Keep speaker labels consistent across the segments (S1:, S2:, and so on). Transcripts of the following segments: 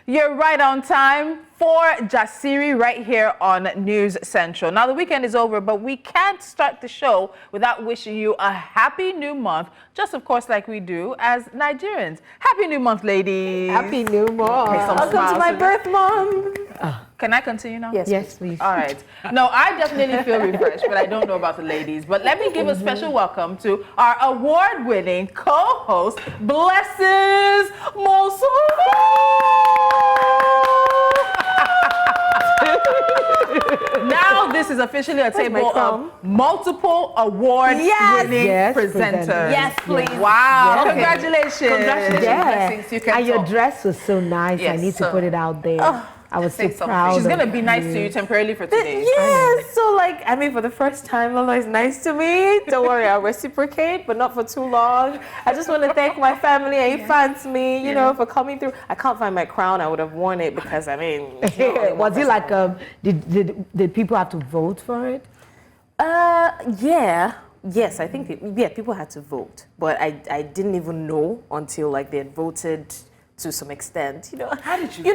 S1: You're right on time for Jasiri right here on News Central. Now, the weekend is over, but we can't start the show without wishing you a happy new month, just of course like we do as Nigerians. Happy new month, ladies.
S2: Happy new month.
S3: Welcome to my birth month.
S1: Can I continue now?
S2: Yes, please.
S1: All right. No, I definitely feel refreshed, but I don't know about the ladies. But let me give a special welcome to our award-winning co-host, Blessings Mosu. Now this is officially a table of multiple award-winning presenters.
S3: Yes, please.
S1: Wow.
S3: Yes.
S1: Congratulations.
S3: Congratulations.
S1: Blessings. You can
S2: And your
S1: talk.
S2: dress was so nice.
S1: Yes,
S2: I need to put it out there. I was so
S1: Say something.
S2: proud.
S1: She's
S2: of
S1: going to be nice
S2: you.
S1: to you temporarily for today.
S3: Yes, so like, I mean, for the first time, Lola is nice to me. Don't worry, I'll reciprocate, but not for too long. I just want to thank my family and fans me, you know, for coming through. I can't find my crown. I would have worn it because, I mean,
S2: Was it like, did people have to vote for it?
S3: yeah. Yes, I think, people had to vote, but I didn't even know until like they had voted to some extent, you know.
S1: How did you
S3: you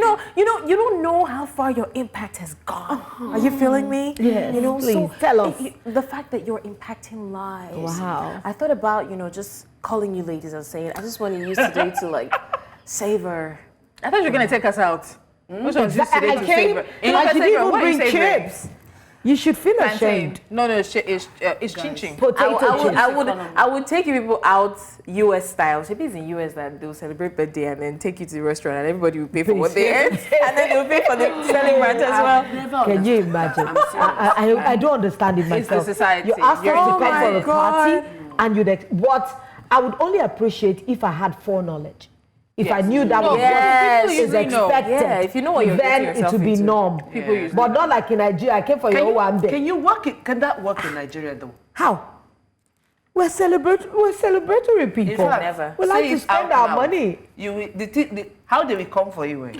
S3: don't know how far your impact has gone. Are you feeling me?
S2: Yes,
S3: you know,
S2: please,
S3: so
S2: tell us.
S3: the fact that you're impacting lives.
S2: Wow.
S3: I thought about, you know, just calling you ladies and saying, I just want to use today to like savor.
S1: I thought you were going to take us out. Which one's used today to savor?
S2: You know, she didn't even bring chips. You should feel ashamed.
S1: No, it's chin-chin.
S2: Potato chips.
S3: I would take you people out US style. Maybe it's in US that they'll celebrate birthday and then take you to the restaurant and everybody will pay for what they ate and then they'll pay for the selling branch as well.
S2: Can you imagine? I don't understand it myself.
S1: It's the society.
S2: You asked us to come
S3: my
S2: for a
S3: God.
S2: party and I would only appreciate if I had foreknowledge. If I knew that was what is expected,
S3: if you know what you're getting
S2: then it
S3: yourself
S2: would be
S3: into.
S2: norm. But not like in Nigeria. I came for your one day.
S4: Can you work it? Can that work in Nigeria though?
S2: How? We're celebratory people.
S4: In fact,
S3: Never.
S2: We like
S4: say
S2: to
S4: it
S2: spend
S4: out
S2: our
S4: loud.
S2: money.
S4: How do we come for you?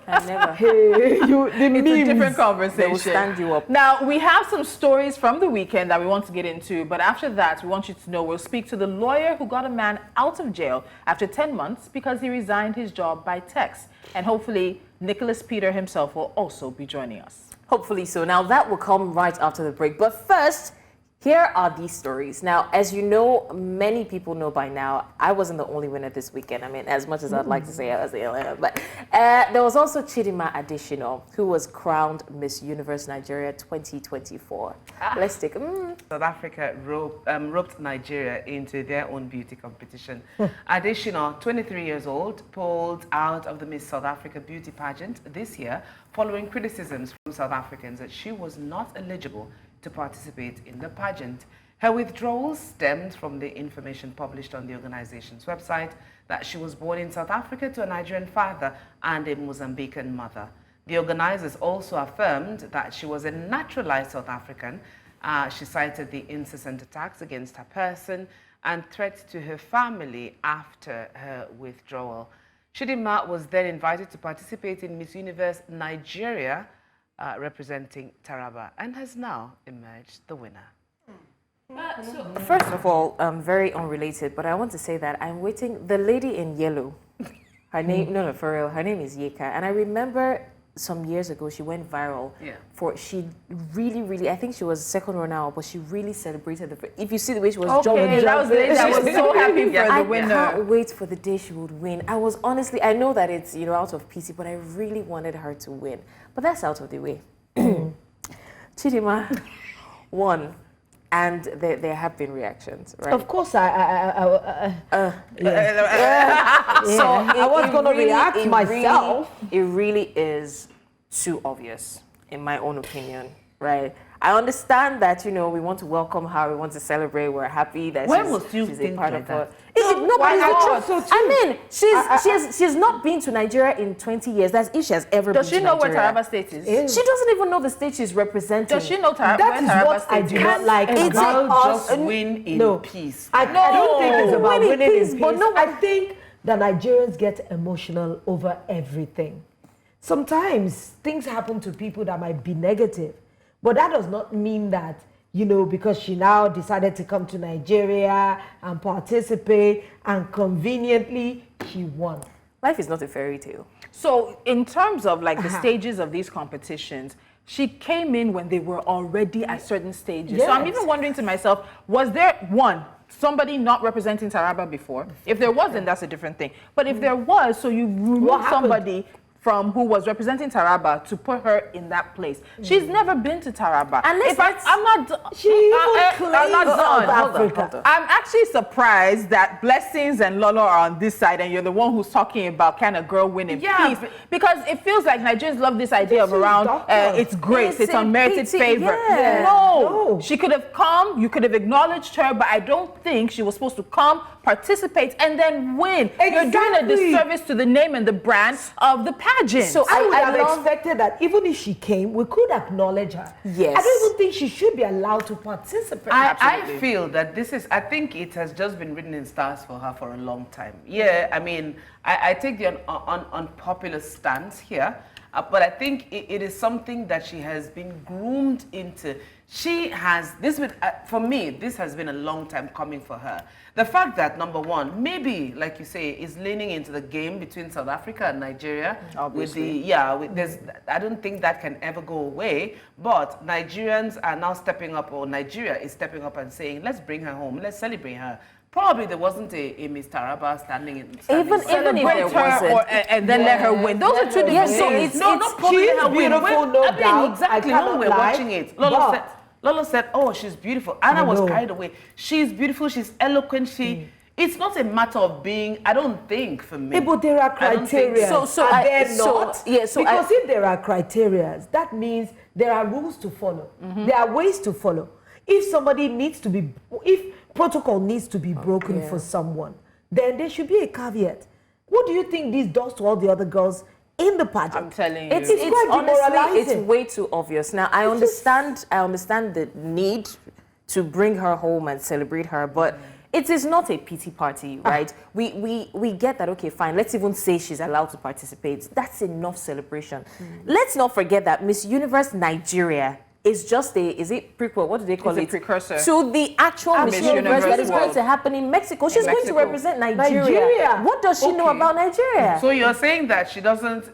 S3: I never.
S2: Hey,
S1: It's a different
S3: They will
S1: conversation.
S3: stand you up.
S1: Now, we have some stories from the weekend that we want to get into, but after that, we want you to know we'll speak to the lawyer who got a man out of jail after 10 months because he resigned his job by text. And hopefully, Nicholas Peter himself will also be joining us.
S3: Hopefully so. Now that will come right after the break. But first, here are these stories. Now, as you know, many people know by now, I wasn't the only winner this weekend. I mean, as much as I'd like to say I was the only winner, but there was also Chidimma Adetshina, who was crowned Miss Universe Nigeria 2024. Let's take
S4: South Africa roped Nigeria into their own beauty competition. Adetshina, 23 years old, pulled out of the Miss South Africa beauty pageant this year following criticisms from South Africans that she was not eligible to participate in the pageant. Her withdrawal stemmed from the information published on the organization's website that she was born in South Africa to a Nigerian father and a Mozambican mother. The organizers also affirmed that she was a naturalized South African. She cited the incessant attacks against her person and threats to her family after her withdrawal. Chidimma was then invited to participate in Miss Universe Nigeria representing Taraba and has now emerged the winner.
S3: First of all, very unrelated, but I want to say that I'm waiting. The lady in yellow, her name, no, for real, her name is Yeka. And I remember some years ago, she went viral she really, I think she was second runner, but she really celebrated if you see the way she was jumping.
S1: That was the lady that was so happy for the winner.
S3: I can't wait for the day she would win. I was honestly, I know that it's, you know, out of pity, but I really wanted her to win. But that's out of the way. Chidimma won. And there have been reactions, right?
S2: Of course, I was going to react myself.
S3: It really is too obvious, in my own opinion, right? I understand that, you know, we want to welcome her, we want to celebrate, we're happy that she's a part of it. I mean, she's not been to Nigeria in 20 years. That's if she has ever been to Nigeria.
S1: Does she know where Taraba State is?
S3: She doesn't even know the state she's representing.
S1: Does she know Taraba
S2: That is what
S1: State
S2: I do not like.
S4: It's
S2: about
S4: just win in peace.
S2: I don't think it's about winning in peace.
S3: But no,
S2: I think the Nigerians get emotional over everything. Sometimes things happen to people that might be negative, but that does not mean that, you know, because she now decided to come to Nigeria and participate and conveniently she won.
S3: Life is not a fairy tale.
S1: So in terms of like the stages of these competitions, she came in when they were already at certain stages. So I'm
S2: Yes.
S1: even wondering to myself, was there somebody not representing Taraba before? If there wasn't, that's a different thing. But if there was, so you removed somebody from who was representing Taraba to put her in that place. She's never been to Taraba.
S3: And
S1: I'm not.
S2: She even
S1: I'm
S2: claims
S1: not
S2: South
S1: done.
S2: Africa.
S1: I'm actually surprised that Blessings and Lolo are on this side, and you're the one who's talking about kind of girl winning.
S4: Yeah,
S1: Please, because it feels like Nigerians love this idea of
S2: This is
S1: around
S2: doctor.
S1: it's grace, it's
S3: It's
S1: unmerited
S3: pity,
S1: favor.
S3: yeah.
S1: No,
S2: No.
S1: she could have come. You could have acknowledged her, but I don't think she was supposed to come, participate, and then win. You're doing a
S2: Exactly.
S1: disservice to the name and the brand of the pageant.
S3: So
S2: I would have
S3: love-
S2: expected that even if she came, we could acknowledge her.
S3: Yes.
S2: I don't even think she should be allowed to participate.
S4: I
S1: Absolutely.
S4: feel that I think it has just been written in stars for her for a long time. Yeah, I mean, I take the unpopular stance here, but I think it is something that she has been groomed into. She has, for me, this has been a long time coming for her. The fact that, number one, maybe, like you say, is leaning into the game between South Africa and Nigeria.
S1: Obviously.
S4: I don't think that can ever go away, but Nigerians are now stepping up, or Nigeria is stepping up and saying, let's bring her home, let's celebrate her. Probably there wasn't a Miss Taraba standing
S3: Even if
S1: celebrate
S3: there
S1: her
S3: wasn't.
S1: and then let her win. Those are two different
S3: Yes, so
S1: things.
S3: it's-
S4: not probably
S2: She
S4: let
S2: is
S4: her win.
S2: beautiful, no
S4: I mean,
S2: doubt.
S4: exactly.
S2: I
S4: When we
S2: cannot
S4: were
S2: lie,
S4: watching it,
S2: but-
S4: Lolo said, oh, she's beautiful. Anna was
S2: know.
S4: carried away. She's beautiful, she's eloquent, it's not a matter of being, I don't think, for me.
S2: Yeah, but there are
S4: I don't think
S2: criteria.
S3: so.
S2: Are
S3: I-
S2: there
S3: so-
S2: not?
S3: yeah, so
S2: because if there are criteria, that means there are rules to follow. There are ways to follow. If somebody needs to be, if protocol needs to be broken for someone, then there should be a caveat. What do you think this does to all the other girls in the pageant?
S1: I'm telling you.
S3: It's
S2: quite
S3: honestly, it's
S2: demoralizing.
S3: way too obvious. Now, I understand the need to bring her home and celebrate her, but it is not a pity party, right? We get that, okay, fine, let's even say she's allowed to participate. That's enough celebration. Let's not forget that Miss Universe Nigeria is just is it prequel? What do they call
S1: It's a
S3: it?
S1: precursor.
S3: To the actual Miss
S1: Miss
S3: Universe that
S1: Universe
S3: is going
S1: world.
S3: to happen in Mexico. She's going to
S1: Mexico.
S3: represent Nigeria.
S2: Nigeria.
S3: What does she know
S4: Okay.
S3: about Nigeria?
S4: So you're saying that she doesn't,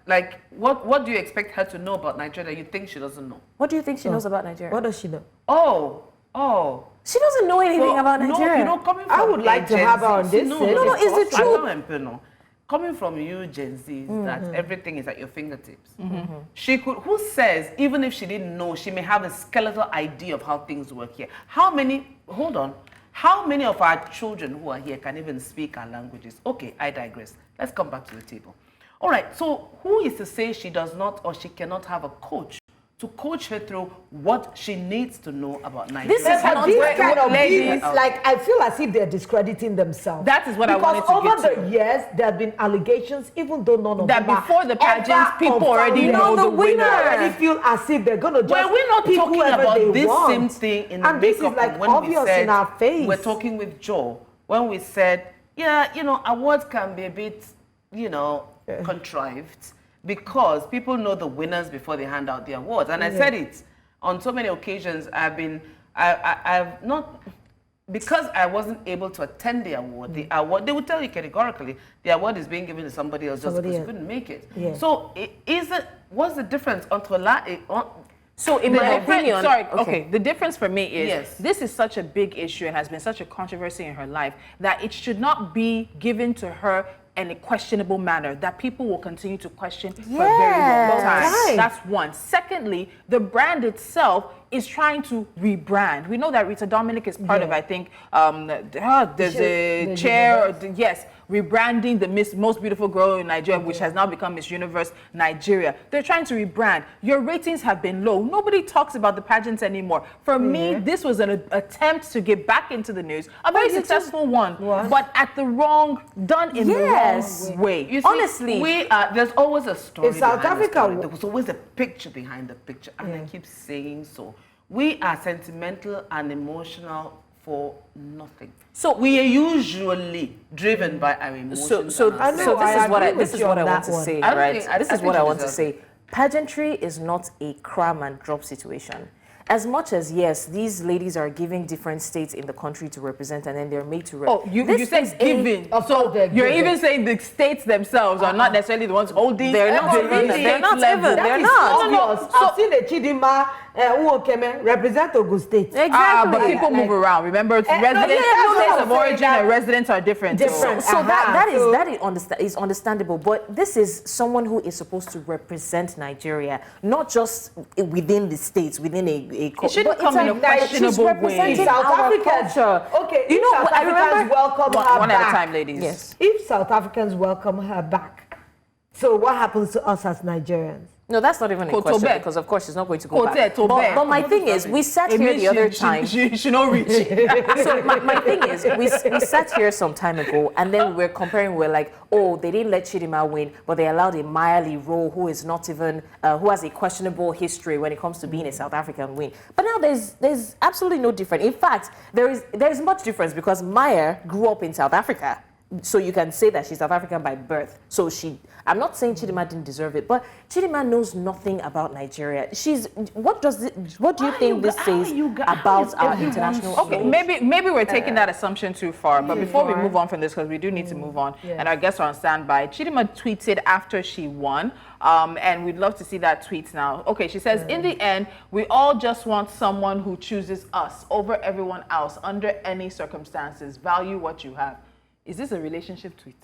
S4: like, what do you expect her to know about Nigeria that you think she doesn't know?
S3: What do you think she knows about Nigeria?
S2: What does she know?
S4: Oh.
S3: She doesn't know anything
S4: Well,
S3: about Nigeria.
S4: No, coming from
S2: I would like to
S4: Gen
S2: have her
S4: Z,
S2: on this
S4: No,
S2: set.
S3: No, it's the
S4: I
S3: truth.
S4: don't know. Coming from you, Gen Z, that everything is at your fingertips. She could. Who says even if she didn't know, she may have a skeletal idea of how things work here? Hold on. How many of our children who are here can even speak our languages? Okay, I digress. Let's come back to the table. All right. So who is to say she does not or she cannot have a coach to coach her through what she needs to know about Nigeria?
S3: This is
S2: But
S3: not
S2: these
S3: where-
S2: kind of
S1: ladies-
S2: things, like, I feel as if they're discrediting themselves.
S1: That is what I wanted to
S2: Because
S1: get
S2: over
S1: to.
S2: the years, there have been allegations, even though none of
S1: That
S2: them are
S1: before the pageants,
S2: ever
S1: people already
S2: confirmed.
S1: know the
S2: People
S1: winner.
S2: already feel as if they're going to just
S4: Well, we're not
S2: pick
S4: talking
S2: whoever
S4: about
S2: they
S4: this
S2: want.
S4: same thing in the
S2: And this is
S4: makeup
S2: like
S4: of when we
S2: obvious
S4: said
S2: in our face.
S4: we're talking with Joe when we said, yeah, awards can be a bit, contrived because people know the winners before they hand out the awards. And I said it on so many occasions. I've not. Because I wasn't able to attend the award, they would tell you categorically the award is being given to somebody else just because you couldn't make it.
S2: Yeah.
S4: So what's the difference
S3: So in
S1: The
S3: my
S1: difference-
S3: opinion,
S1: sorry, okay. The difference for me is
S4: Yes.
S1: this is such a big issue and has been such a controversy in her life that it should not be given to her in a questionable manner that people will continue to question for a very long time.
S2: Yes.
S1: That's one. Secondly, the brand itself is trying to rebrand. We know that Rita Dominic is part of, I think, there's a
S2: The
S1: chair,
S2: universe.
S1: yes, rebranding the most beautiful girl in Nigeria, which has now become Miss Universe Nigeria. They're trying to rebrand. Your ratings have been low. Nobody talks about the pageants anymore. For me, this was an attempt to get back into the news, a very successful one, but done in the
S3: Yes.
S1: wrong way.
S4: You see,
S3: Honestly.
S4: there's always a story.
S2: In South
S4: behind the
S2: Africa,
S4: story. There was always a picture behind the picture, and I keep saying so. We are sentimental and emotional for nothing.
S3: So-
S4: we are usually driven by our emotions.
S3: So
S4: and our
S2: know,
S3: this
S2: I
S3: is what
S2: agree
S3: I
S2: with you
S3: want
S2: on
S3: to
S2: that one.
S3: say,
S4: I
S3: right?
S4: think- I
S3: This
S4: think
S3: is what
S4: you
S3: I want to
S4: deserve
S3: say. Pageantry is not a cram and drop situation. as much as, yes, these ladies are giving different states in the country to represent, and then they're made to
S1: Oh, you said giving. So you're even saying the states themselves are not necessarily the ones holding.
S3: They're not even. They're not even. They're not.
S2: Obvious. I've seen the Chidimma represent Ogun State.
S3: Exactly.
S1: But people move around. Remember, residents, states of origin and residents are different.
S3: So that is understandable. But this is someone who is supposed to represent Nigeria, not just within the states, within a
S1: it shouldn't come in a questionable way.
S2: South Africans, okay, you know, South Africans welcome her
S1: one
S2: back.
S1: at a time, ladies.
S3: Yes.
S2: If South Africans welcome her back, so what happens to us as Nigerians?
S3: No, that's not even a question, because of course she's not going to go back. But my thing is, we sat here the other time.
S1: She should not reach it.
S3: So my thing is, we sat here some time ago, and then we're comparing. We're like, oh, they didn't let Chidimma win, but they allowed a Miley Rowe, who is not even, who has a questionable history when it comes to being a South African, win. But now there's absolutely no difference. In fact, there's much difference because Maya grew up in South Africa. So you can say that she's South African by birth. So I'm not saying Chidimma didn't deserve it, but Chidimma knows nothing about Nigeria. What do you think this says about our international?
S1: Okay, maybe we're taking that assumption too far. But before we move on from this, because we do need to move on, and our guests are on standby. Chidimma tweeted after she won, and we'd love to see that tweet now. Okay, she says, in the end, we all just want someone who chooses us over everyone else under any circumstances. Value what you have. Is this a relationship tweet?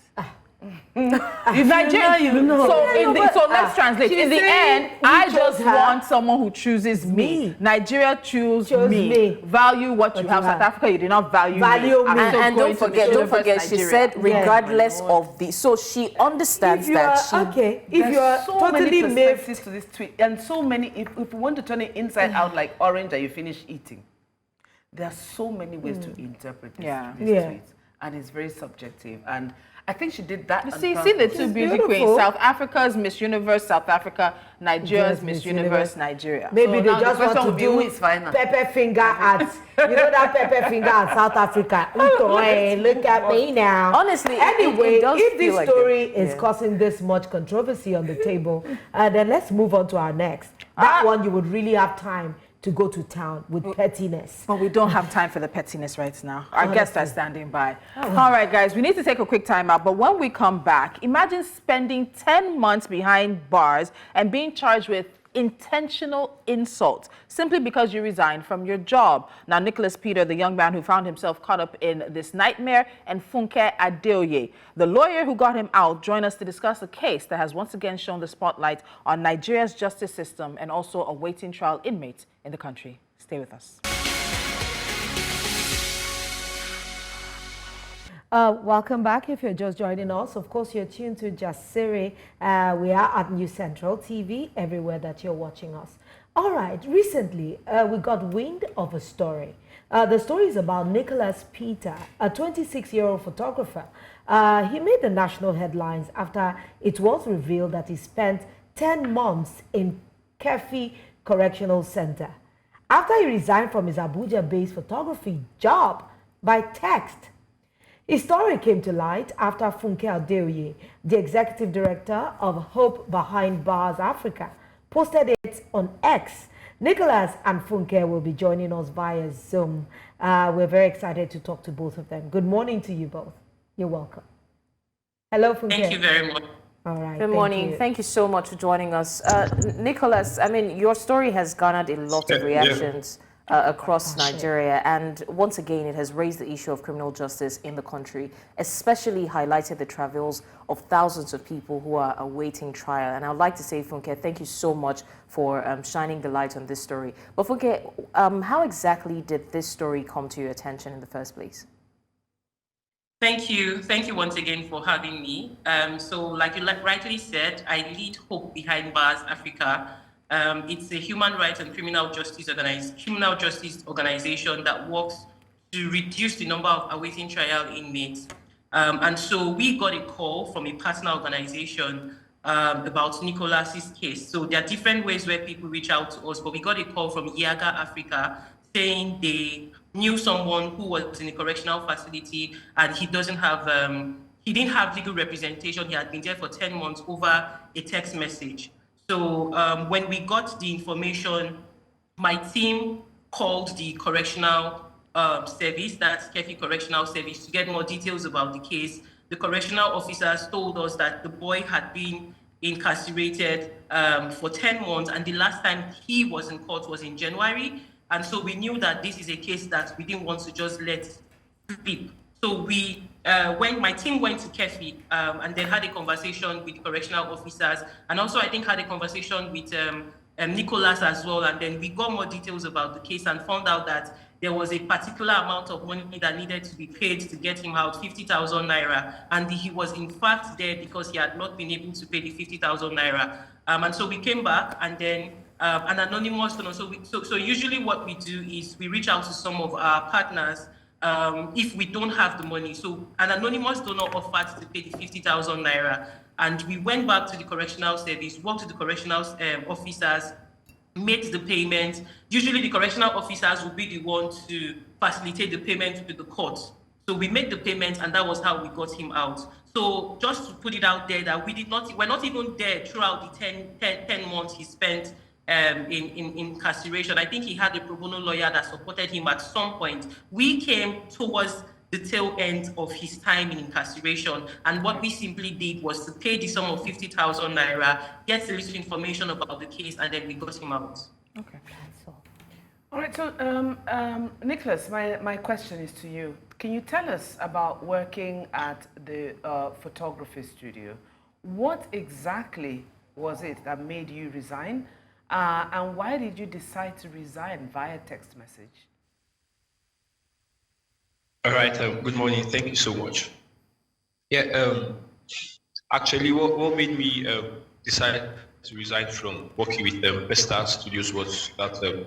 S1: Nigerian, so let's translate. In the end, I just want someone who chooses me. Nigeria chose me. Value what you have. South Africa, you did not value me.
S3: And don't forget, she said regardless of the. So she understands that.
S2: If you are
S4: so
S2: totally
S4: many perspectives to this tweet, and so many. If we want to turn it inside out like orange that you finish eating, there are so many ways to interpret this tweet. And it's very subjective. And I think she did that.
S1: See the two beauty queens. South Africa's Miss Universe, South Africa. Nigeria's Miss Universe, Nigeria.
S2: Maybe so they just want to do pepper finger at, you know that pepper finger at South Africa. Look at me now.
S3: Honestly,
S2: anyway, if this story is causing this much controversy on the table, then let's move on to our next. That one you would really have time to go to town with pettiness.
S1: But we don't have time for the pettiness right now. Our guests are standing by. All right, guys, we need to take a quick time out. But when we come back, imagine spending 10 months behind bars and being charged with intentional insult simply because you resigned from your job. Now, Nicholas Peter, the young man who found himself caught up in this nightmare, and Funke Adeoye, the lawyer who got him out, join us to discuss a case that has once again shown the spotlight on Nigeria's justice system and also awaiting trial inmates in the country. Stay with us.
S2: Welcome back. If you're just joining us, of course, you're tuned to Jasiri. We are at News Central TV, everywhere that you're watching us. All right, recently, we got wind of a story. The story is about Nicholas Peter, a 26-year-old photographer. He made the national headlines after it was revealed that he spent 10 months in Kefi Correctional Center after he resigned from his Abuja-based photography job by text. His story came to light after Funke Adeoye, the executive director of Hope Behind Bars Africa, posted it on X. Nicholas and Funke will be joining us via Zoom. We're very excited to talk to both of them. Good morning to you both. You're welcome. Hello, Funke.
S5: Thank you very much.
S2: All right.
S3: Good morning. Thank you so much for joining us. Nicholas, I mean, your story has garnered a lot of reactions across Nigeria, and once again, it has raised the issue of criminal justice in the country, especially highlighted the travails of thousands of people who are awaiting trial. And I'd like to say, Funke, thank you so much for shining the light on this story. But Funke, how exactly did this story come to your attention in the first place?
S5: Thank you. Thank you once again for having me. So like you rightly said, I lead Hope Behind Bars Africa. It's a human rights and criminal justice organization that works to reduce the number of awaiting trial inmates. And so we got a call from a partner organization about Nicholas's case. So there are different ways where people reach out to us, but we got a call from Yaga Africa saying they knew someone who was in a correctional facility and he didn't have legal representation. He had been there for 10 months over a text message. So when we got the information, my team called the correctional service, that's Kefi Correctional Service, to get more details about the case. The correctional officers told us that the boy had been incarcerated for 10 months, and the last time he was in court was in January. And so we knew that this is a case that we didn't want to just let sleep. So when my team went to Kefi and then had a conversation with correctional officers, and also I think had a conversation with Nicholas as well, and then we got more details about the case and found out that there was a particular amount of money that needed to be paid to get him out, 50,000 naira, and he was in fact there because he had not been able to pay the 50,000 naira. And so we came back, and then an anonymous donor. So usually what we do is we reach out to some of our partners if we don't have the money. So an anonymous donor offered to pay the 50,000 naira, and we went back to the correctional service, worked with the correctional officers, made the payment. Usually the correctional officers will be the one to facilitate the payment to the court. So we made the payment, and that was how we got him out. So just to put it out there that we're not even there throughout the 10 months he spent in incarceration. I think he had a pro bono lawyer that supported him at some point. We came towards the tail end of his time in incarceration, and what we simply did was to pay the sum of 50,000 naira, get a little information about the case, and then we got him out.
S1: Okay.
S4: All right, so Nicholas, my question is to you. Can you tell us about working at the photography studio? What exactly was it that made you resign? And why did you decide to resign via text message?
S6: All right, good morning. Thank you so much. Yeah, actually, what made me decide to resign from working with Vesta Studios was that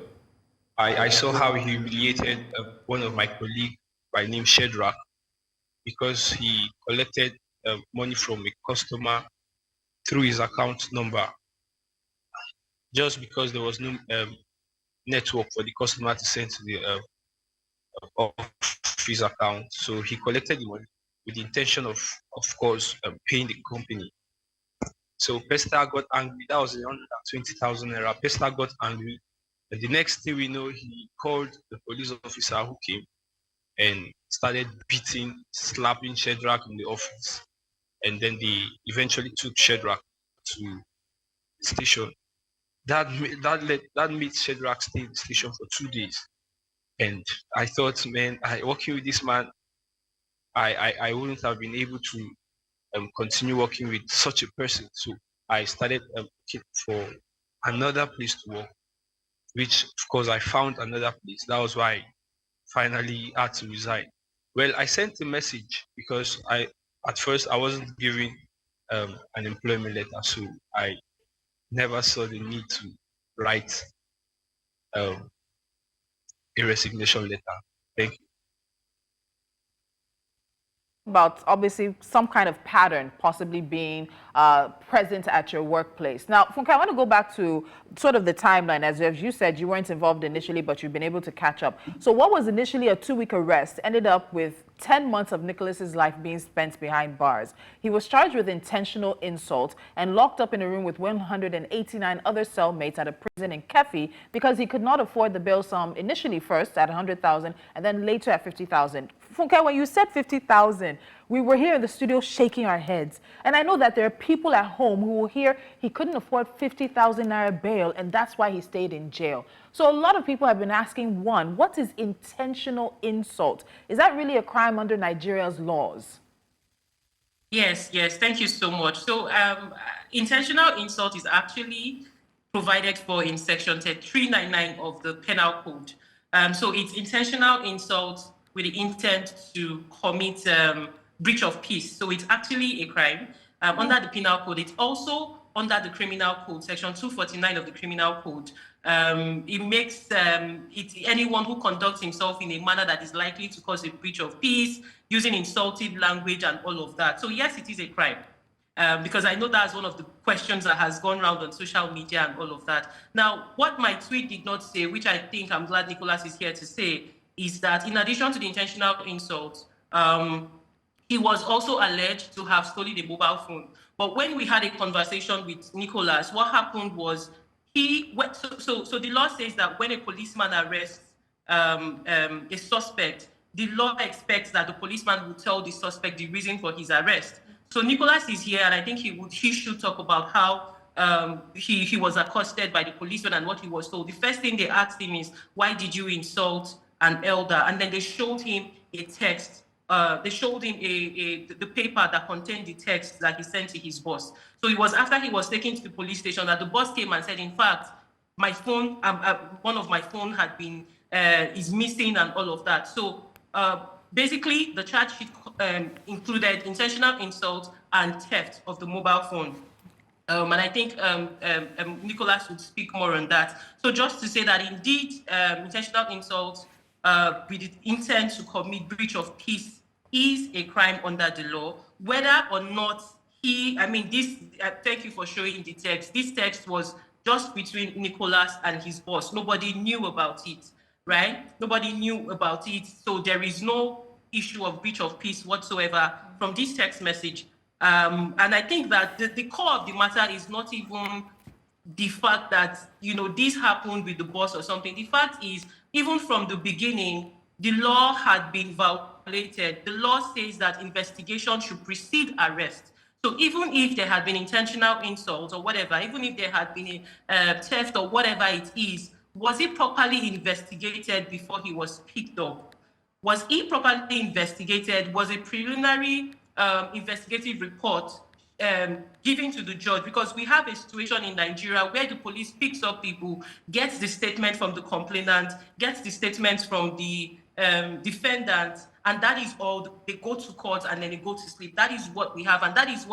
S6: I saw how he humiliated one of my colleagues by name Shedrack because he collected money from a customer through his account number just because there was no network for the customer to send to the office account. So he collected the money with the intention of course, paying the company. So Pesta got angry. That was 120,000 naira. Pesta got angry. And the next thing we know, he called the police officer who came and started beating, slapping Shedrack in the office. And then they eventually took Shedrack to the station. That made Shedrack stay in the station for 2 days. And I thought, man, working with this man, I wouldn't have been able to continue working with such a person. So I started looking for another place to work, which of course I found another place. That was why I finally had to resign. Well, I sent a message because at first I wasn't given an employment letter, so I never saw the need to write a resignation letter. Thank you.
S1: About obviously some kind of pattern possibly being present at your workplace. Now, Funke, I want to go back to sort of the timeline. As you said, you weren't involved initially, but you've been able to catch up. So what was initially a 2-week arrest ended up with 10 months of Nicholas's life being spent behind bars. He was charged with intentional insult and locked up in a room with 189 other cellmates at a prison in Kefi because he could not afford the bail sum initially first at 100,000 and then later at 50,000. Funke, when you said 50,000, we were here in the studio shaking our heads. And I know that there are people at home who will hear he couldn't afford 50,000 naira bail and that's why he stayed in jail. So a lot of people have been asking, one, what is intentional insult? Is that really a crime under Nigeria's laws?
S5: Yes, thank you so much. So intentional insult is actually provided for in section 399 of the Penal Code. So it's intentional insult with the intent to commit breach of peace. So it's actually a crime under the Penal Code. It's also under the Criminal Code, section 249 of the Criminal Code. It makes anyone who conducts himself in a manner that is likely to cause a breach of peace, using insultive language and all of that. So yes, it is a crime. Because I know that's one of the questions that has gone around on social media and all of that. Now, what my tweet did not say, which I think I'm glad Nicholas is here to say, is that in addition to the intentional insult, he was also alleged to have stolen a mobile phone. But when we had a conversation with Nicholas, what happened was so the law says that when a policeman arrests a suspect, the law expects that the policeman will tell the suspect the reason for his arrest. So Nicholas is here, and I think he should talk about how he was accosted by the policeman and what he was told. The first thing they asked him is, why did you insult an elder? And then they showed him a text. They showed him the paper that contained the text that he sent to his boss. So it was after he was taken to the police station that the boss came and said, in fact, my phone, one of my phone had been, is missing and all of that. So basically, the charge sheet included intentional insult and theft of the mobile phone. And I think Nicholas would speak more on that. So just to say that indeed, intentional insult with the intent to commit breach of peace is a crime under the law, whether or not thank you for showing the text. This text was just between Nicholas and his boss. Nobody knew about it, right? Nobody knew about it. So there is no issue of breach of peace whatsoever from this text message. And I think that the core of the matter is not even the fact that, this happened with the boss or something. The fact is, even from the beginning, the law had been violated. The law says that investigation should precede arrest. So even if there had been intentional insult or whatever, even if there had been a theft or whatever it is, was it properly investigated before he was picked up? Was he properly investigated? Was a preliminary investigative report given to the judge? Because we have a situation in Nigeria where the police picks up people, gets the statement from the complainant, gets the statement from the defendant, and that is all. They go to court and then they go to sleep. That is what we have, and that is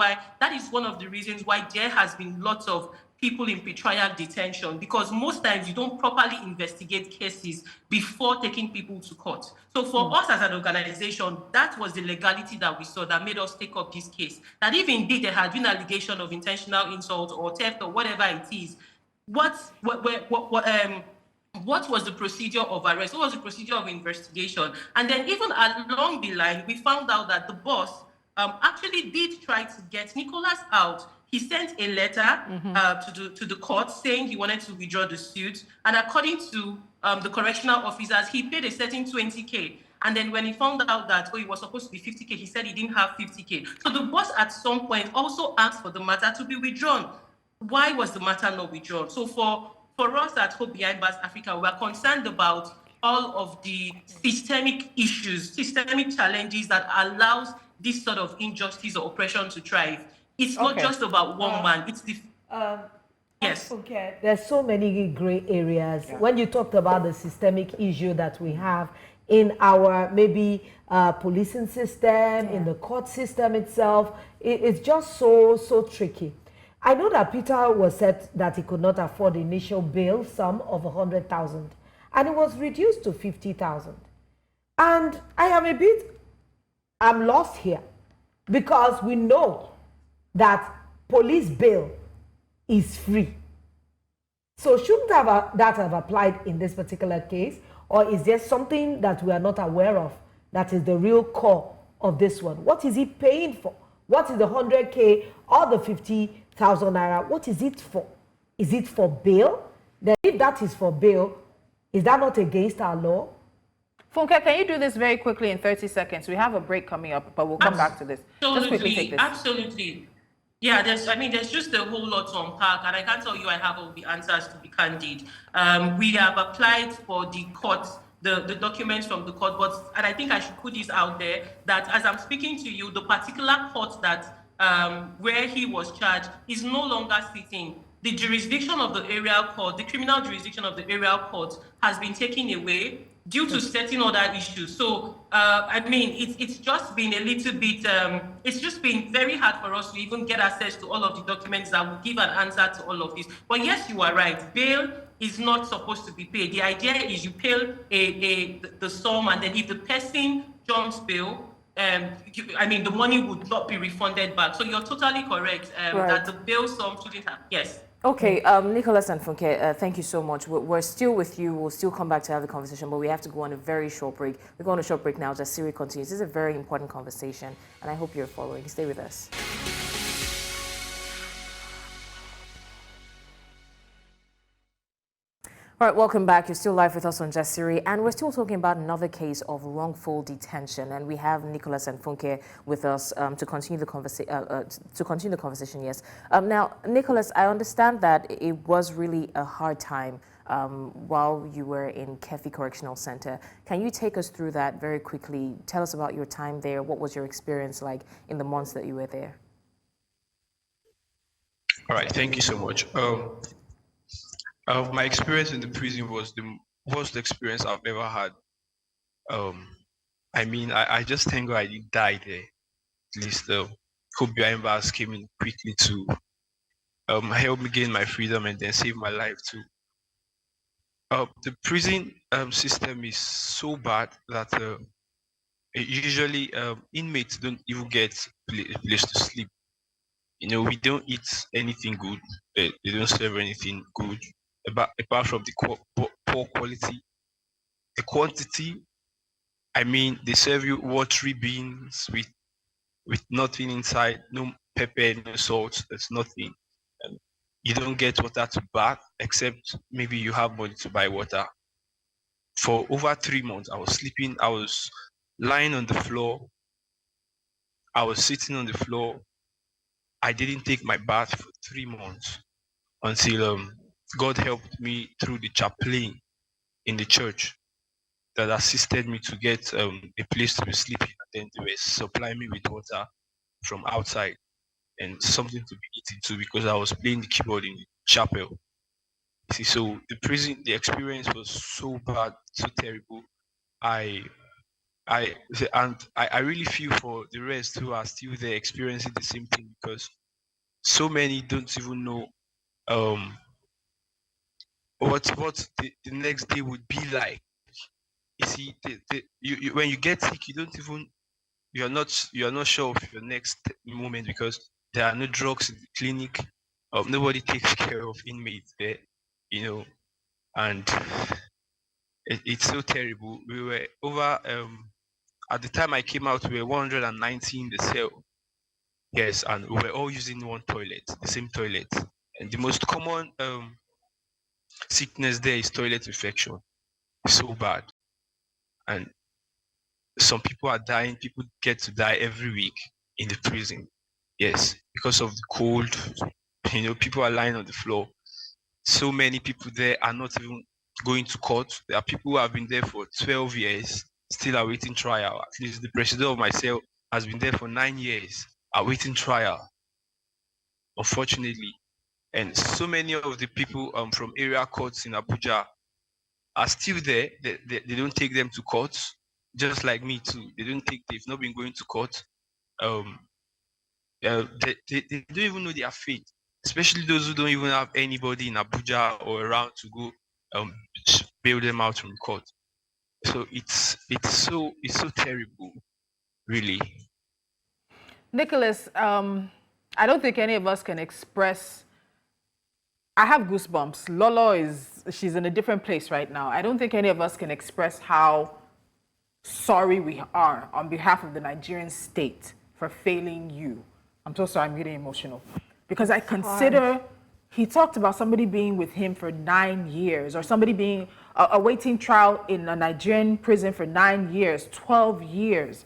S5: one of the reasons why there has been lots of people in pretrial detention, because most times you don't properly investigate cases before taking people to court. So for us as an organization, that was the legality that we saw that made us take up this case. That if indeed there had been allegation of intentional insult or theft or whatever it is, what was the procedure of arrest? What was the procedure of investigation? And then even along the line, we found out that the boss actually did try to get Nicholas out. He sent a letter to the court saying he wanted to withdraw the suit. And according to the correctional officers, he paid a certain 20K. And then when he found out that, it was supposed to be 50K, he said he didn't have 50K. So the boss at some point also asked for the matter to be withdrawn. Why was the matter not withdrawn? So for us at Hope Behind Bars Africa, we're concerned about all of the systemic issues, systemic challenges that allows this sort of injustice or oppression to thrive. It's not just about one man. It's the yes.
S2: Okay. There's so many gray areas. Yeah. When you talked about the systemic issue that we have in our maybe policing system, in the court system itself, it's just so tricky. I know that Peter was said that he could not afford the initial bail sum of 100,000, and it was reduced to 50,000. And I'm lost here, because we know that police bail is free. So shouldn't that have applied in this particular case? Or is there something that we are not aware of that is the real core of this one? What is he paying for? What is the 100K or the 50,000 naira? What is it for? Is it for bail? Then if that is for bail, is that not against our law?
S1: Funke, can you do this very quickly in 30 seconds? We have a break coming up, but we'll come back to this. Just quickly take this.
S5: Absolutely. Yeah, there's just a whole lot to unpack, and I can't tell you I have all the answers, to be candid. We have applied for the court, the documents from the court, and I think I should put this out there, that as I'm speaking to you, the particular court that where he was charged is no longer sitting. The jurisdiction of the area court, the criminal jurisdiction of the area court, has been taken away due to certain other issues. So, it's just been a little bit, it's just been very hard for us to even get access to all of the documents that will give an answer to all of this. But yes, you are right. Bail is not supposed to be paid. The idea is you pay the sum, and then if the person jumps bail, the money would not be refunded back. So you're totally correct that the bail sum shouldn't have, yes.
S3: Okay, Nicholas and Funke, thank you so much. We're still with you. We'll still come back to have the conversation, but we have to go on a very short break. We're going on a short break now as Siri continues. This is a very important conversation, and I hope you're following. Stay with us. . All right, welcome back. You're still live with us on Jasiri, and we're still talking about another case of wrongful detention. And we have Nicholas and Funke with us to continue the conversation. Yes. Now, Nicholas, I understand that it was really a hard time while you were in Kefi Correctional Center. Can you take us through that very quickly? Tell us about your time there. What was your experience like in the months that you were there?
S6: All right, thank you so much. My experience in the prison was the worst experience I've ever had. I just thank God I didn't die there. At least Hope Behind Bars came in quickly to help me gain my freedom and then save my life too. The prison system is so bad that usually inmates don't even get a place to sleep. We don't eat anything good. They don't serve anything good apart from the poor quality. The quantity, they serve you watery beans with nothing inside, no pepper, no salt, there's nothing. You don't get water to bath except maybe you have money to buy water. For over 3 months, I was lying on the floor, I was sitting on the floor. I didn't take my bath for 3 months until God helped me through the chaplain in the church that assisted me to get a place to be sleeping. And then they were supplying me with water from outside and something to be eaten too, because I was playing the keyboard in the chapel. See, so the experience was so bad, so terrible. I really feel for the rest who are still there experiencing the same thing, because so many don't even know what the next day would be like. You see, when you get sick, you're not sure of your next moment, because there are no drugs in the clinic. Nobody takes care of inmates there, and it's so terrible. We were over at the time I came out, we were 190 in the cell. Yes, and we were all using one toilet, the same toilet. And the most common sickness there is toilet infection. It's so bad. And some people are dying. People get to die every week in the prison. Yes, because of the cold. People are lying on the floor. So many people there are not even going to court. There are people who have been there for 12 years, still awaiting trial. At least the president of my cell has been there for 9 years, awaiting trial, unfortunately. And so many of the people from area courts in Abuja are still there. They don't take them to court, just like me too. They've not been going to court. They don't even know their fate, especially those who don't even have anybody in Abuja or around to go bail them out from court. So it's so terrible, really.
S1: Nicholas, I don't think any of us can express. I have goosebumps. Lolo she's in a different place right now. I don't think any of us can express how sorry we are on behalf of the Nigerian state for failing you. I'm so sorry, I'm getting emotional. Because I consider, he talked about somebody being with him for 9 years, or somebody being awaiting trial in a Nigerian prison for 9 years, 12 years.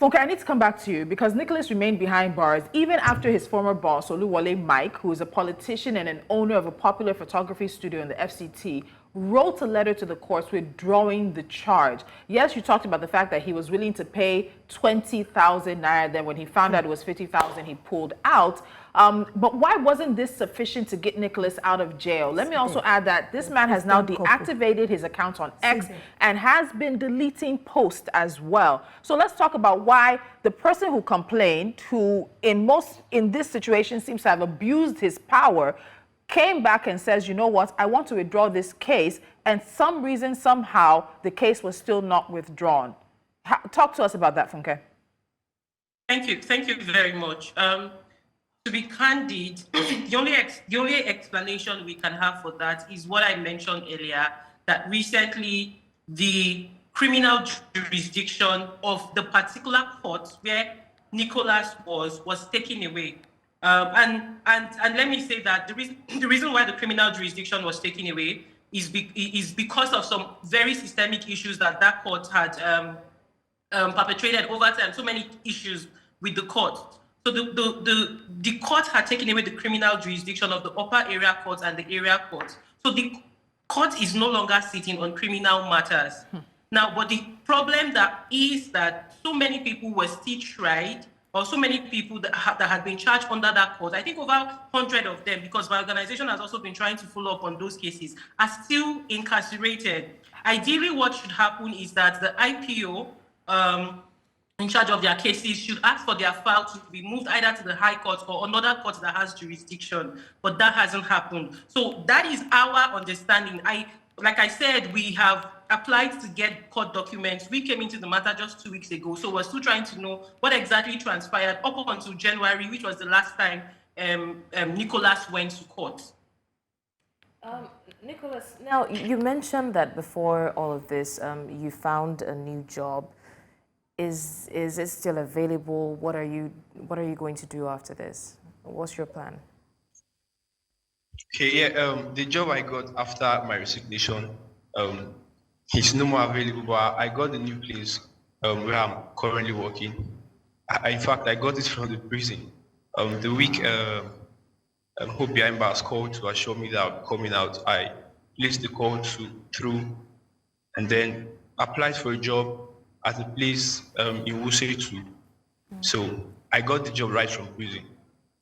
S1: Funke, I need to come back to you because Nicholas remained behind bars even after his former boss, Oluwole Mike, who is a politician and an owner of a popular photography studio in the FCT, wrote a letter to the courts withdrawing the charge. Yes, you talked about the fact that he was willing to pay 20,000 naira. Then when he found out it was 50,000, he pulled out. But why wasn't this sufficient to get Nicholas out of jail? Let me also add that this man has now deactivated his account on X and has been deleting posts as well. So let's talk about why the person who complained, who in this situation seems to have abused his power, came back and says, you know what, I want to withdraw this case, and some reason, somehow, the case was still not withdrawn. Talk to us about that, Funke.
S5: Thank you very much. To be candid, the only explanation we can have for that is what I mentioned earlier, that recently the criminal jurisdiction of the particular court where Nicholas was taken away. And let me say that the reason why the criminal jurisdiction was taken away is because of some very systemic issues that court had perpetrated over time. So many issues with the court. So the court had taken away the criminal jurisdiction of the upper area courts and the area courts. So the court is no longer sitting on criminal matters. Now, but the problem that so many people were still tried, or so many people that had been charged under that court, I think over 100 of them, because my organization has also been trying to follow up on those cases, are still incarcerated. Ideally, what should happen is that the IPO, in charge of their cases, should ask for their file to be moved either to the High Court or another court that has jurisdiction, but that hasn't happened. So that is our understanding. Like I said, we have applied to get court documents. We came into the matter just 2 weeks ago, so we're still trying to know what exactly transpired up until January, which was the last time Nicholas went to court.
S3: Nicholas, now you mentioned that before all of this, you found a new job. Is it still available? What are you going to do after this? What's your plan?
S6: Okay, yeah, the job I got after my resignation, it's no more available, but I got a new place where I'm currently working. In fact, I got it from the prison. The week Hope Behind Bars called to assure me that I'm coming out, I placed the call through and then applied for a job at a place in Wuse too. So I got the job right from prison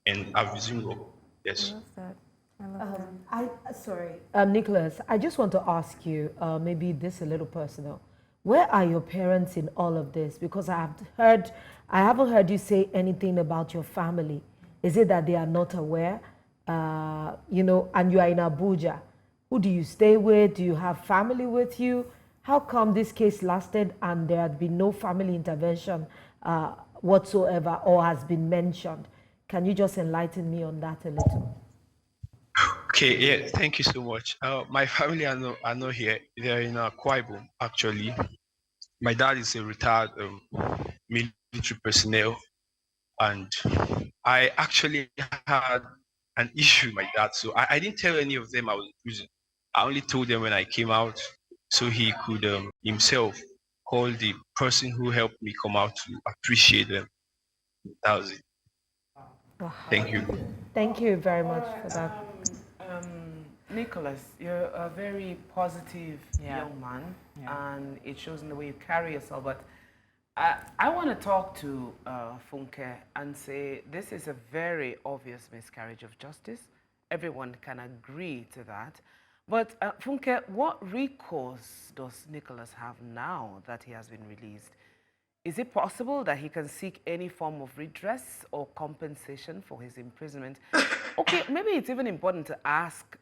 S6: and I've resumed work. Yes.
S3: I love that. I love that.
S2: Sorry, Nicholas, I just want to ask you, maybe this a little personal. Where are your parents in all of this? Because I haven't heard you say anything about your family. Is it that they are not aware? And you are in Abuja. Who do you stay with? Do you have family with you? How come this case lasted and there had been no family intervention whatsoever or has been mentioned? Can you just enlighten me on that a little?
S6: Okay, yeah, thank you so much. My family are not here. They're in Akwa Ibom, actually. My dad is a retired military personnel, and I actually had an issue with my dad. So I didn't tell any of them I was in prison. I only told them when I came out so he could himself call the person who helped me come out to appreciate them. That was it. Thank you.
S2: Thank you very much for that.
S4: Nicholas, you're a very positive young man, and it shows in the way you carry yourself. But I want to talk to Funke and say this is a very obvious miscarriage of justice. Everyone can agree to that. But Funke, what recourse does Nicholas have now that he has been released? Is it possible that he can seek any form of redress or compensation for his imprisonment? Okay, maybe it's even important to ask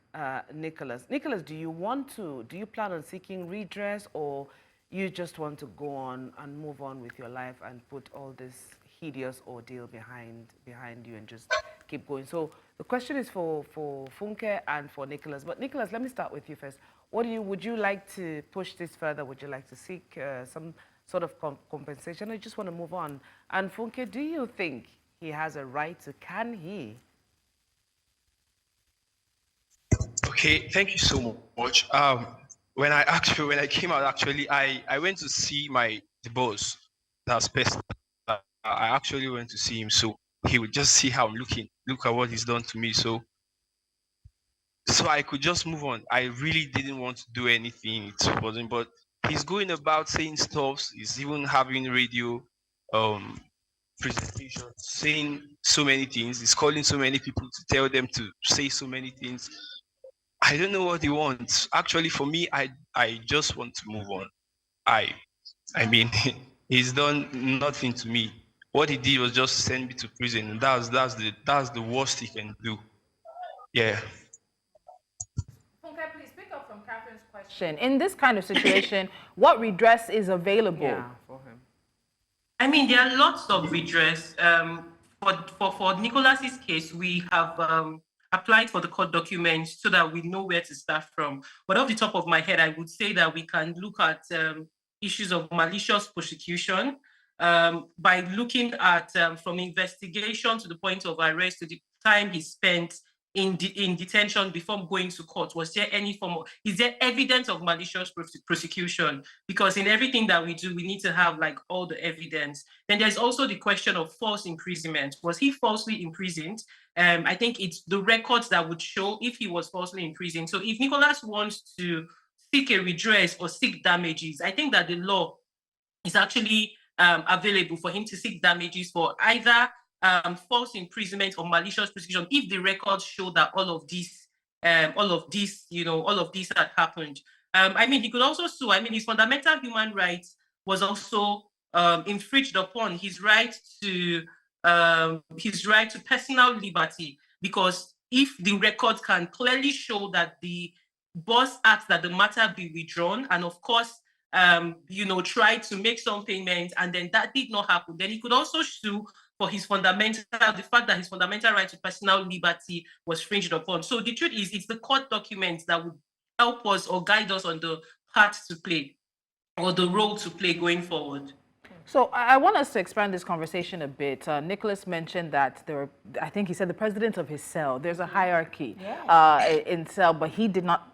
S4: Nicholas. Nicholas, do you plan on seeking redress, or you just want to go on and move on with your life and put all this hideous ordeal behind you and just keep going? So the question is for Funke and for Nicholas. But Nicholas, let me start with you first. Would you like to push this further? Would you like to seek some sort of compensation? I just want to move on. And Funke, do you think he has a right to? Can he?
S6: Okay, thank you so much. When I came out, actually, I went to see the boss. That's best. I actually went to see him, so he would just see how I'm looking. Look at what he's done to me. So I could just move on. I really didn't want to do anything. It wasn't, but he's going about saying stuff. He's even having radio presentations, saying so many things. He's calling so many people to tell them to say so many things. I don't know what he wants. Actually, for me, I just want to move on. I mean, he's done nothing to me. What he did was just send me to prison, and that's the worst he can do. Yeah.
S1: Funke, please pick up from Catherine's question. In this kind of situation, what redress is available?
S4: For him.
S5: I mean, there are lots of redress. For Nicholas's case, we have applied for the court documents so that we know where to start from. But off the top of my head, I would say that we can look at issues of malicious prosecution by looking at from investigation to the point of arrest to the time he spent in detention before going to court? Was there any form of, is there evidence of malicious prosecution? Because in everything that we do, we need to have like all the evidence. Then there's also the question of false imprisonment. Was he falsely imprisoned? I think it's the records that would show if he was falsely imprisoned. So if Nicholas wants to seek a redress or seek damages, I think that the law is actually available for him to seek damages for either false imprisonment or malicious prosecution if the records show that all of this had happened. I mean, he could also sue. I mean, his fundamental human rights was also infringed upon, his right to personal liberty, because if the records can clearly show that the boss asked that the matter be withdrawn, and of course, tried to make some payments, and then that did not happen, then he could also sue for the fact that his fundamental right to personal liberty was infringed upon. So the truth is, it's the court documents that would help us or guide us on the part to play or the role to play going forward.
S1: So I want us to expand this conversation a bit. Nicholas mentioned that I think he said the president of his cell, there's a hierarchy in cell, but he did not.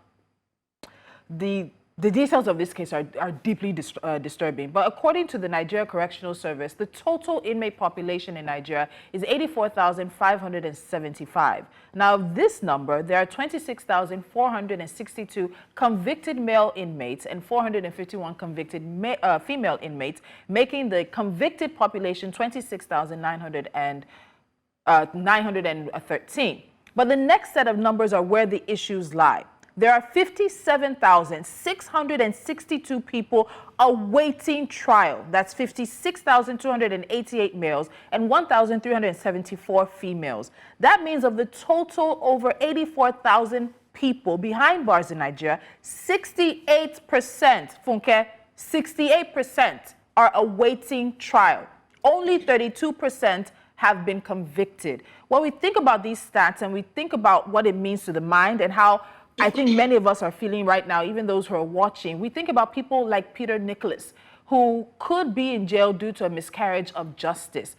S1: The details of this case are deeply disturbing. But according to the Nigeria Correctional Service, the total inmate population in Nigeria is 84,575. Now, this number, there are 26,462 convicted male inmates and 451 convicted female inmates, making the convicted population 26,913. But the next set of numbers are where the issues lie. There are 57,662 people awaiting trial. That's 56,288 males and 1,374 females. That means of the total over 84,000 people behind bars in Nigeria, 68%, Funke, 68% are awaiting trial. Only 32% have been convicted. When we think about these stats and we think about what it means to the mind and how I think many of us are feeling right now, even those who are watching, we think about people like Peter Nicholas, who could be in jail due to a miscarriage of justice.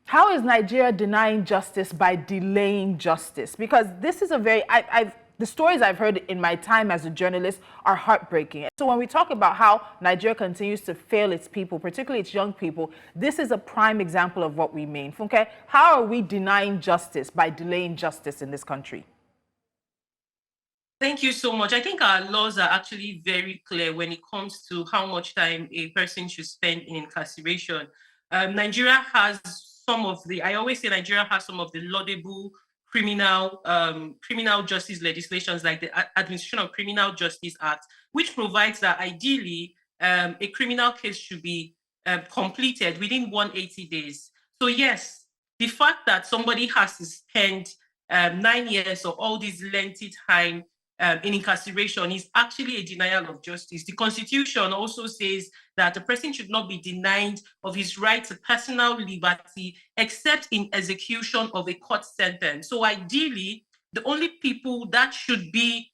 S1: How is Nigeria denying justice by delaying justice? Because this is a very, the stories I've heard in my time as a journalist are heartbreaking. So when we talk about how Nigeria continues to fail its people, particularly its young people, this is a prime example of what we mean. Funke, how are we denying justice by delaying justice in this country?
S5: Thank you so much. I think our laws are actually very clear when it comes to how much time a person should spend in incarceration. Nigeria has some of the, I always say Nigeria has some of the laudable criminal justice legislations, like the Administration of Criminal Justice Act, which provides that ideally a criminal case should be completed within 180 days. So yes, the fact that somebody has to spend 9 years or all this lengthy time in incarceration is actually a denial of justice. The Constitution also says that a person should not be denied of his right to personal liberty except in execution of a court sentence. So ideally, the only people that should be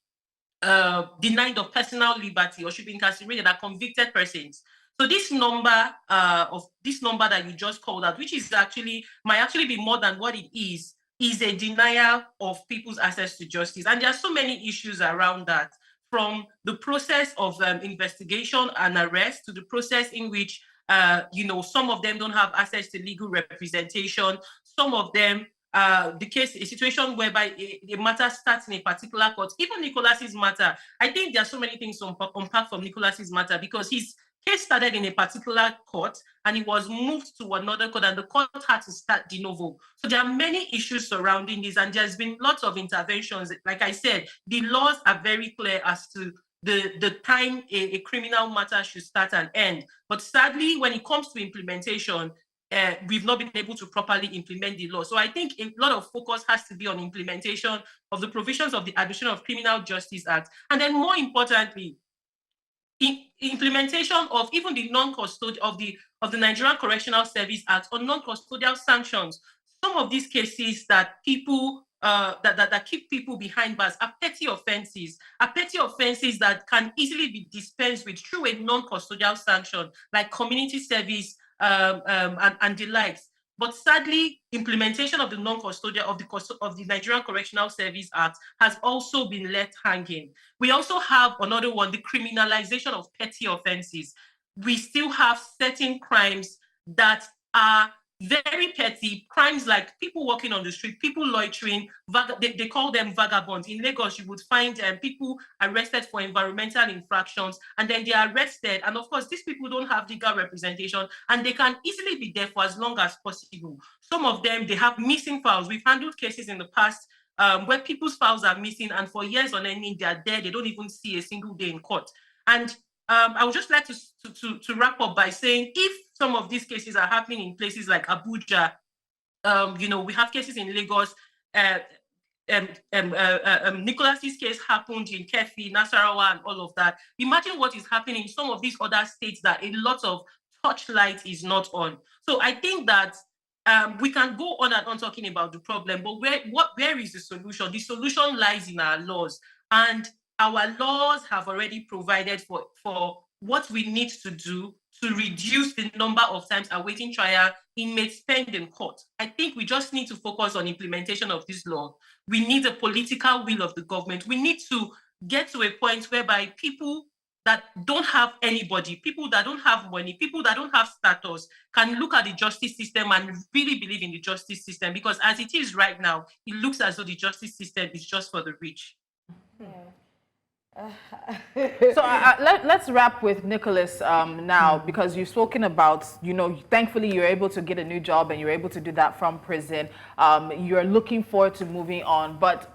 S5: denied of personal liberty or should be incarcerated are convicted persons. So this number that you just called out, which is might actually be more than what it is a denial of people's access to justice. And there are so many issues around that, from the process of investigation and arrest to the process in which, some of them don't have access to legal representation. Some of them, a situation whereby a matter starts in a particular court. Even Nicholas's matter, I think there are so many things to unpack from Nicholas's matter, because his case started in a particular court and it was moved to another court, and the court had to start de novo. So there are many issues surrounding this, and there's been lots of interventions. Like I said, the laws are very clear as to the time a criminal matter should start and end. But sadly, when it comes to implementation, we've not been able to properly implement the law. So I think a lot of focus has to be on implementation of the provisions of the Administration of Criminal Justice Act, and then more importantly, implementation of even the non-custodial of the Nigerian Correctional Service Act on non-custodial sanctions. Some of these cases that people that keep people behind bars are petty offenses that can easily be dispensed with through a non-custodial sanction, like community service and the likes. But sadly, implementation of the non-custodial of the Nigerian Correctional Service Act has also been left hanging. We also have another one, the criminalization of petty offenses. We still have certain crimes that are very petty, crimes like people walking on the street, people loitering, they call them vagabonds. In Lagos, you would find people arrested for environmental infractions, and then they are arrested. And of course, these people don't have legal representation, and they can easily be there for as long as possible. Some of them, they have missing files. We've handled cases in the past where people's files are missing, and for years on end, they are there. They don't even see a single day in court. And I would just like to wrap up by saying, if some of these cases are happening in places like Abuja, we have cases in Lagos. Nicholas's case happened in Kefi, Nasarawa, and all of that. Imagine what is happening in some of these other states that a lot of touchlight is not on. So I think that we can go on and on talking about the problem, but where is the solution? The solution lies in our laws, and our laws have already provided for what we need to do to reduce the number of times awaiting trial inmates spend in court. I think we just need to focus on implementation of this law. We need a political will of the government. We need to get to a point whereby people that don't have anybody, people that don't have money, people that don't have status can look at the justice system and really believe in the justice system, because as it is right now, it looks as though the justice system is just for the rich.
S1: So let's wrap with Nicholas now, because you've spoken about, thankfully you're able to get a new job and you're able to do that from prison. You're looking forward to moving on, but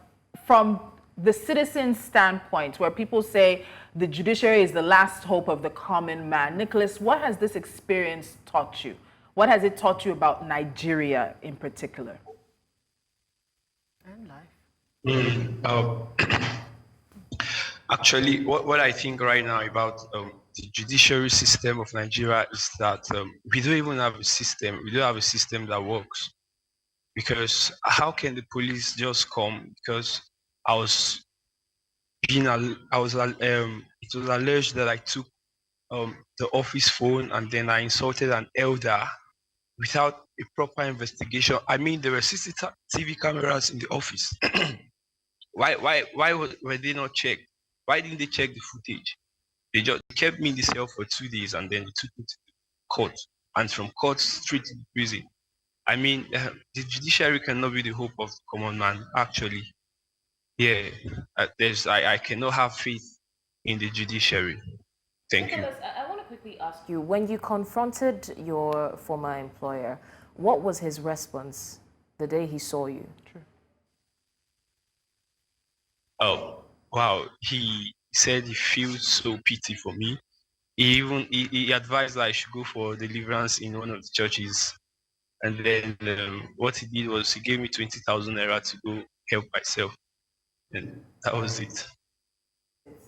S1: from the citizen standpoint, where people say the judiciary is the last hope of the common man, Nicholas, what has this experience taught you? What has it taught you about Nigeria in particular? And life.
S6: Actually, what I think right now about the judiciary system of Nigeria is that we don't even have a system. We don't have a system that works. Because how can the police just come? Because it was alleged that I took the office phone and then I insulted an elder without a proper investigation. I mean, there were CCTV cameras in the office. Why were they not checked? Why didn't they check the footage? They just kept me in the cell for 2 days and then they took me to court, and from court straight to prison. I mean, the judiciary cannot be the hope of the common man, actually. Yeah, I cannot have faith in the judiciary. Thank
S3: Nicholas, I want to quickly ask you, when you confronted your former employer, what was his response the day he saw you?
S1: True.
S6: Oh, wow. He said he feels so pity for me. He advised that I should go for deliverance in one of the churches. And then what he did was he gave me 20,000 naira to go help myself. And that was it.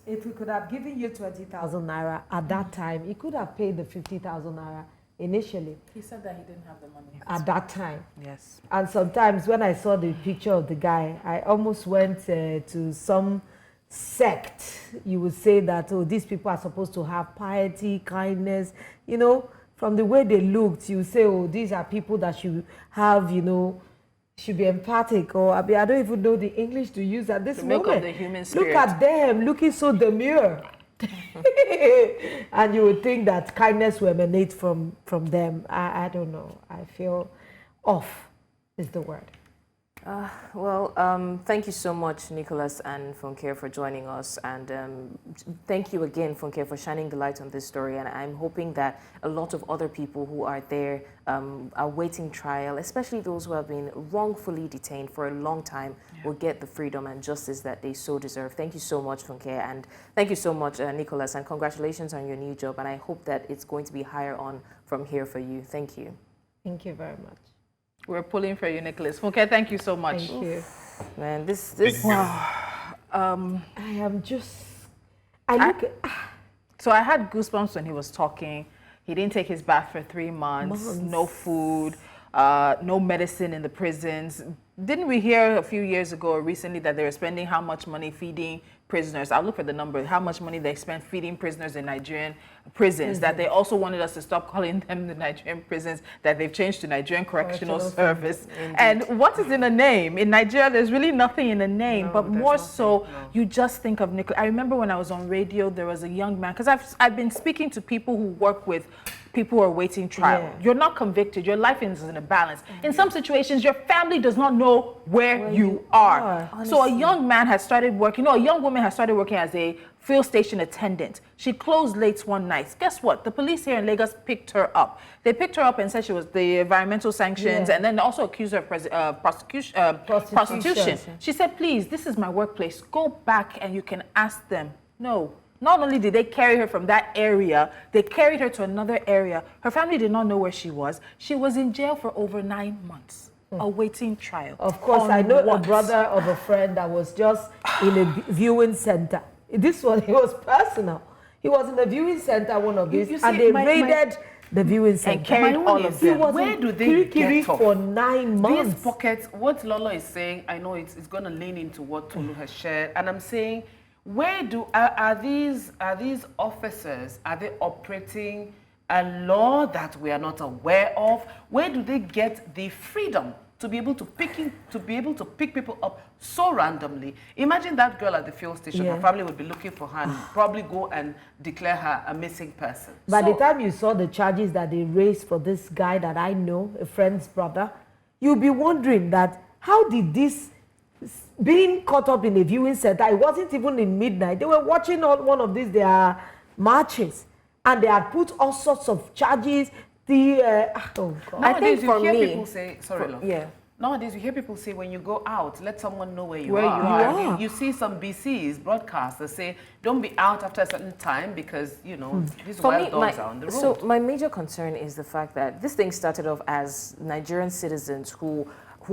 S2: If he could have given you 20,000 naira at that time, he could have paid the 50,000 naira initially.
S1: He said that he didn't have the money.
S2: At that time.
S1: Yes.
S2: And sometimes when I saw the picture of the guy, I almost went to some sect. You would say that, oh, these people are supposed to have piety, kindness. From the way they looked, you say, oh, these are people that should have, should be empathic. Or I don't even know the English to use at this moment.
S1: Milk of the human spirit.
S2: Look at them, looking so demure. And you would think that kindness will emanate from them. I don't know. I feel off is the word.
S3: Thank you so much, Nicholas and Funke, for joining us. And thank you again, Funke, for shining the light on this story. And I'm hoping that a lot of other people who are there awaiting trial, especially those who have been wrongfully detained for a long time, will get the freedom and justice that they so deserve. Thank you so much, Funke. And thank you so much, Nicholas. And congratulations on your new job. And I hope that it's going to be higher on from here for you. Thank you.
S2: Thank you very much.
S1: We're pulling for you, Nicholas. Funke, thank you so much.
S2: Thank you.
S3: Man, this.
S2: I am just.
S1: So I had goosebumps when he was talking. He didn't take his bath for 3 months. No food, no medicine in the prisons. Didn't we hear a few years ago or recently that they were spending how much money feeding prisoners? I'll look for the number. How much money they spent feeding prisoners in Nigerian prisons? That they also wanted us to stop calling them the Nigerian prisons, that they've changed to Nigerian Correctional Service. And what is in a name? In Nigeria, there's really nothing in a name, but more so, you just think of Nicholas. I remember when I was on radio, there was a young man, because I've been speaking to people who work with people who are waiting trial. Yeah. You're not convicted. Your life is in a balance. In some situations, your family does not know where you are. So a young man has started working, a young woman has started working as a fuel station attendant. She closed late one night. Guess what? The police here in Lagos picked her up. They picked her up and said she was the environmental sanctions, and then also accused her of prostitution. She said, please, this is my workplace. Go back and you can ask them. No. Not only did they carry her from that area, they carried her to another area. Her family did not know where she was. She was in jail for over 9 months, awaiting trial.
S2: Of course, I know a brother of a friend that was just in a viewing center. This one, it was personal. He was in the viewing center, one of these, and they raided the viewing center.
S1: And carried all of them.
S4: Where do they get off?
S2: For 9 months.
S4: These pockets, what Lolo is saying, I know it's going to lean into what Tolu has shared, and I'm saying, where are these officers, are they operating a law that we are not aware of? Where do they get the freedom to be able to pick people up so randomly? Imagine that girl at the fuel station. Her family would be looking for her and probably go and declare her a missing person.
S2: By the time you saw the charges that they raised for this guy that I know, a friend's brother, you'll be wondering that how did this being caught up in a viewing center, it wasn't even in midnight. They were watching one of these their marches, and they had put all sorts of charges.
S4: I think for me, people say, nowadays you hear people say, when you go out, let someone know where you are. You see some BCs broadcasts that say, don't be out after a certain time because, these wild dogs are on the road.
S3: So my major concern is the fact that this thing started off as Nigerian citizens who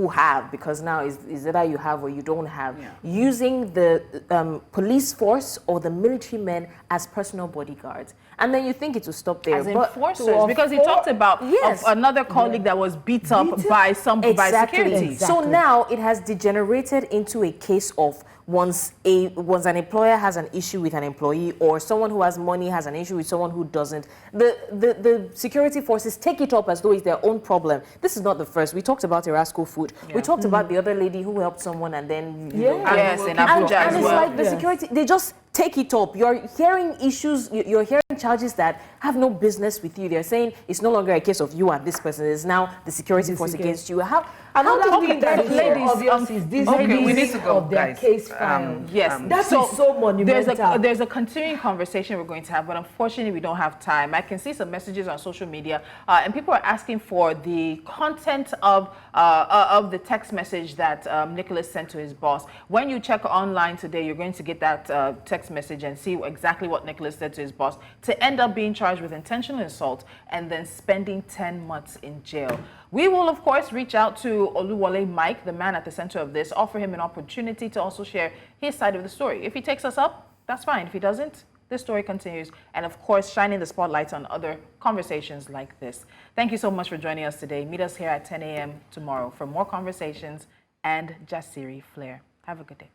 S3: have, because now is either you have or you don't have, using the police force or the military men as personal bodyguards. And then you think it will stop there.
S1: As enforcers, because he talked about another colleague that was beat up by security.
S3: So now it has degenerated into a case of once an employer has an issue with an employee, or someone who has money has an issue with someone who doesn't, the security forces take it up as though it's their own problem. This is not the first. We talked about Erasco Food. We talked about the other lady who helped someone and then
S1: in Abuja
S3: and it's like the security, they just take it up. You're hearing issues, you're hearing charges that have no business with you. They're saying it's no longer a case of you and this person. It's now the security force against you.
S2: Another thing that is obvious is this
S4: we need to go,
S2: of their case file. That is so monumental.
S1: There's a continuing conversation we're going to have, but unfortunately we don't have time. I can see some messages on social media, and people are asking for the content of the text message that Nicholas sent to his boss. When you check online today, you're going to get that text message and see exactly what Nicholas said to his boss, to end up being charged with intentional assault and then spending 10 months in jail. We will, of course, reach out to Oluwole Mike, the man at the center of this, offer him an opportunity to also share his side of the story. If he takes us up, that's fine. If he doesn't, this story continues. And, of course, shining the spotlight on other conversations like this. Thank you so much for joining us today. Meet us here at 10 a.m. tomorrow for more conversations and Jasiri Flair. Have a good day.